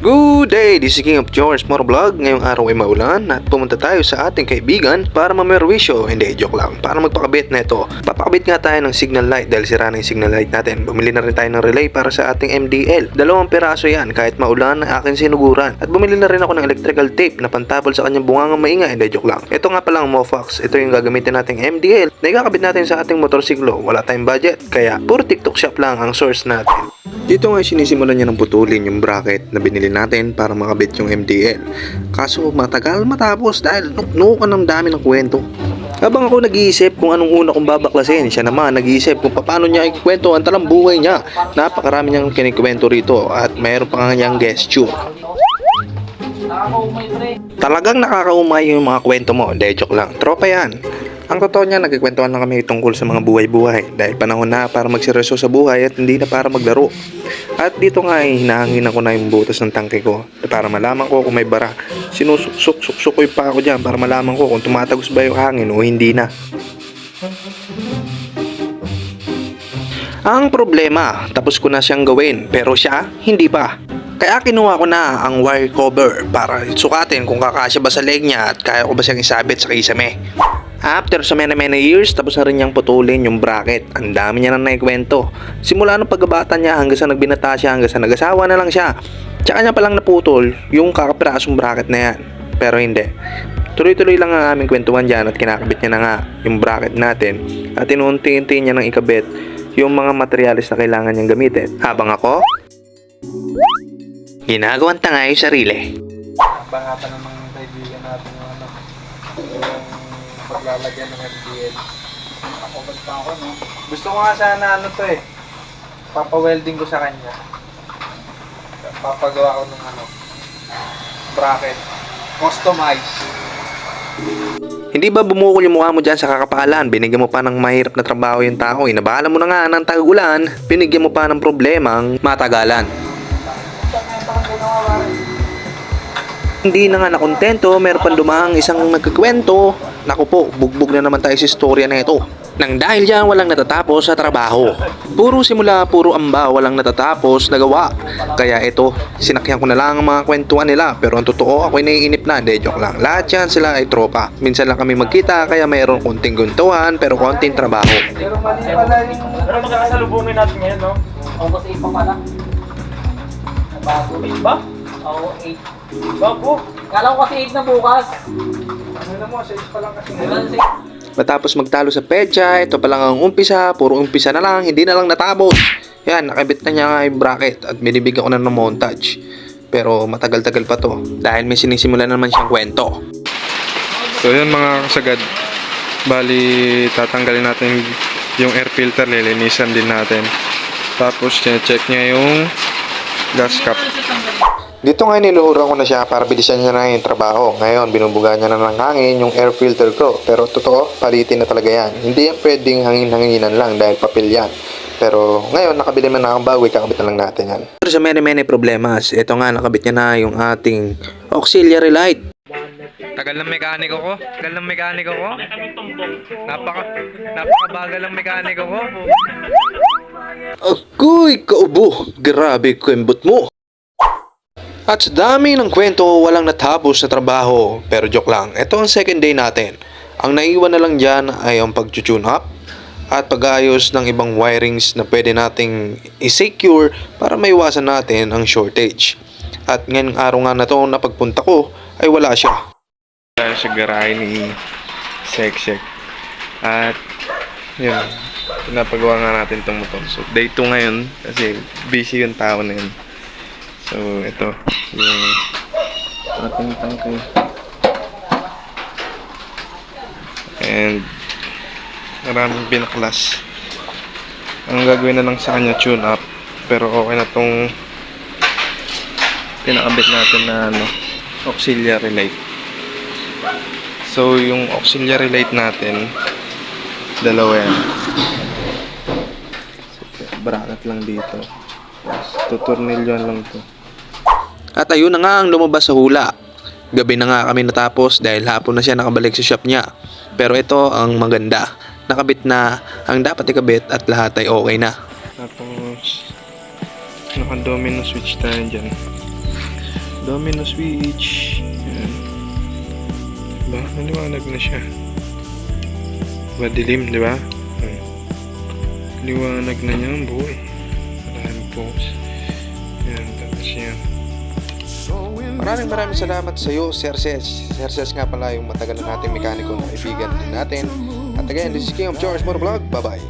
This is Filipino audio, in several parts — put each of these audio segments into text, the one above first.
Good day! This is King of George Motovlog. Ngayong araw ay maulan at pumunta tayo sa ating kaibigan para mamerwisyo. Hindi, joke lang. Para magpakabit na ito. Papakabit nga tayo ng signal light dahil sira na yung signal light natin. Bumili na rin tayo ng relay para sa ating MDL. 2 piraso yan kahit maulan na akin sinuguran. At bumili na rin ako ng electrical tape na pantapol sa kanyang bungangang maingay. Hindi, joke lang. Ito nga pala ang Mofox. Ito yung gagamitin nating MDL na ikakabit natin sa ating motorsiklo. Wala tayong budget kaya puro TikTok shop lang ang source natin. Dito nga sinisimulan niya ng putulin yung bracket na binili natin para makabit yung MDL. Kaso matagal matapos dahil nukan ng dami ng kwento. Habang ako nag-iisip kung anong una kong babaklasin, siya naman nag-iisip kung paano niya ikikwento ang talang buhay niya. Napakarami niyang kinikwento rito at mayroon pa nga niyang gesture. Talagang nakakaumay yung mga kwento mo, de joke lang. Tropa yan. Ang totoo niya, nagkikwentuhan lang kami tungkol sa mga buhay-buhay dahil panahon na para magseryoso sa buhay at hindi na para maglaro. At dito nga ay hinahangin ako na yung butas ng tangke ko para malaman ko kung may bara. Sinusuk-suk-sukoy pa ako dyan para malaman ko kung tumatagos ba yung hangin o hindi na. Ang problema, tapos ko na siyang gawin pero siya hindi pa. Kaya kinuha ko na ang wire cover para sukatin kung kakasya ba sa leg niya at kaya ko ba siyang isabit sa kisame. After so many years, tapos na rin niyang putulin yung bracket. Ang dami niya nang naikwento. Simula nung pagkabata niya hanggang sa nagbinata siya, hanggang sa nag-asawa na lang siya. Tsaka niya palang naputol yung kakapirasong bracket na yan. Pero hindi. Tuloy-tuloy lang ang aming kwentuhan dyan at kinakabit niya na nga yung bracket natin. At inunti-unti niya nang ikabit yung mga materialis na kailangan niyang gamitin. Habang ako, ginagawang tanga yung sarili. Bahatan ng mga kaibigan natin yung paglalagyan ng MDL. Ako, ba't pa ako, no? Gusto ko nga sana papawelding ko sa kanya. Papagawa ko ng bracket. Customize. Hindi ba bumukol yung mukha mo dyan sa kakapalan? Binigyan mo pa ng mahirap na trabaho yung tao. Inabahala mo na nga ng tag-ulan. Binigyan mo pa ng problemang matagalan. Hindi na nga nakontento, meron pang dumahang isang nagkikwento. Naku po, bugbog na naman tayo sa istorya na ito. Nang dahil dyan walang natatapos sa trabaho. Puro simula, puro amba, walang natatapos na gawa. Kaya ito, sinakyan ko na lang ang mga kwentuhan nila. Pero ang totoo, ako'y naiinip na, de joke lang. Lahat yan sila ay tropa. Minsan lang kami magkita, kaya mayroon konting guntuhan, pero konting trabaho. Pero mali pala yung... Pero magkakasalubungin natin ngayon, no? Almost 8 pa pala. Bago. 8 ba? Oo, 8. Bago. Kala ko kasi 8 na bukas. Ano mo, 6 pa lang kasi Wala ngayon. na Matapos magtalo sa petsa, ito pa lang ang umpisa, puro umpisa na lang, hindi na lang natapos. Yan, nakabit na niya nga yung bracket at binibigyan ko na ng montage. Pero matagal-tagal pa to dahil may sinisimulan naman siyang kwento. So yun mga kasagad, bali tatanggalin natin yung air filter, lilinisan din natin. Tapos check niya yung gas cap. Dito nga niluhuran ko na siya para bilisan niya na yung trabaho. Ngayon, binubuga niya na ng hangin yung air filter ko. Pero totoo, palitin na talaga yan. Hindi yan pwedeng hangin-hanginan lang dahil papel yan. Pero ngayon, nakabili man na akong bago, kakabit na lang natin yan. Pero sa many problemas, ito nga, nakabit niya na yung ating auxiliary light. Tagal ng mekaniko ko. Napakabagal ng mekaniko ko. Agoy, kaubo! Grabe kwembot mo! At sa dami ng kwento, walang natapos na trabaho. Pero joke lang, ito ang second day natin. Ang naiwan na lang dyan ay ang pag-tune up at pag-ayos ng ibang wirings na pwede nating i-secure para maiwasan natin ang shortage. At ngayong araw nga na to na pagpunta ko ay wala siya. Tayo sa garahe ni Seksek. At yun, pinapagawa nga natin itong motor. So day 2 ngayon kasi busy yung tao na yun. So ito, yung ating tangke. And maraming binaklas. Ang gagawin na lang sa kanya tune up. Pero okay na tong pinakabit natin na auxiliary light. So yung auxiliary light natin, dalawa yan. So, bracket lang dito. Tuturnilyon lang to. At ayun na nga ang lumabas sa hula. Gabi na nga kami natapos dahil hapon na siya nakabalik sa shop niya. Pero ito ang maganda. Nakabit na ang dapat ikabit at lahat ay okay na. Tapos, naka-domino switch tayo dyan. Domino switch. Yan. Diba? Maliwanag na siya. Diba dilim, di ba? Liwanag na niya ang buhay. Maraming post. Yan, tapos yan. Maraming salamat sa iyo, Sir Ses. Sir Ses nga pala yung matagal na nating mekaniko na kaibigan din natin. At again, this is King of George Motovlog. Bye-bye.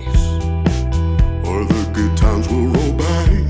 Or the good times will roll by.